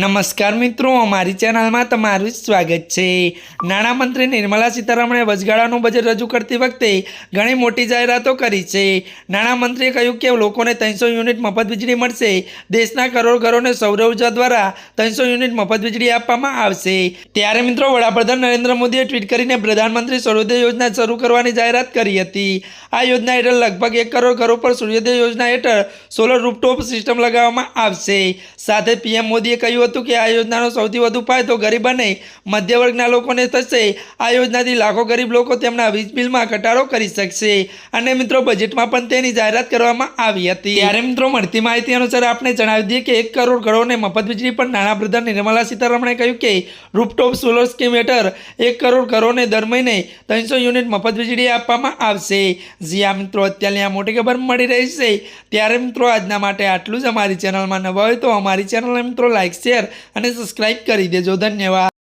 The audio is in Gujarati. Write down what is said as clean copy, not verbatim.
નમસ્કાર મિત્રો, અમારી ચેનલમાં તમારું સ્વાગત છે। નાણામંત્રી નિર્મલા સીતારમણે વચગાળાનું બજેટ રજૂ કરતી વખતે ઘણી મોટી જાહેરાતો કરી છે। નાણામંત્રીએ કહ્યું કે લોકોને 300 યુનિટ મફત વીજળી મળશે। દેશના કરોડ ઘરોને સૌર ઉર્જા દ્વારા 300 યુનિટ મફત વીજળી આપવામાં આવશે। ત્યારે મિત્રો વડાપ્રધાન નરેન્દ્ર મોદીએ ટ્વીટ કરીને પ્રધાનમંત્રી સૂર્યોદય યોજના શરૂ કરવાની જાહેરાત કરી હતી। આ યોજના હેઠળ લગભગ 1 કરોડ ઘરો પર સૂર્યોદય યોજના હેઠળ સોલર રૂફટોપ સિસ્ટમ લગાવવામાં આવશે। સાથે પીએમ મોદીએ કહ્યું હતું કે આ યોજનાનો સૌથી વધુ ફાયદો ગરીબ અને મધ્ય વર્ગના લોકોને થશે। આ યોજનાથી લાખો ગરીબ લોકો તેમના વીજ બિલમાં ઘટાડો કરી શકશે અને મિત્રો બજેટમાં પણ તેની જાહેરાત કરવામાં આવી હતી। ત્યારે મિત્રો મળતી માહિતી અનુસાર આપણે જણાવી દઈએ કે 1 કરોડ ઘરોને મફત વીજળી પર નાણાપ્રધાન નિર્મલા સીતારમણે કહ્યું કે રૂફટોપ સોલર સ્કીમ હેઠળ 1 કરોડ ઘરોને દર મહિને 300 યુનિટ મફત વીજળી આપવામાં આવશે। જી આ મિત્રો અત્યારની આ મોટી ખબર મળી રહી છે। ત્યારે મિત્રો આજના માટે આટલું જ। અમારી ચેનલમાં નવા હોય તો અમારી ચેનલને મિત્રો લાઈક શેર અને સબસ્ક્રાઇબ કરી દેજો। ધન્યવાદ।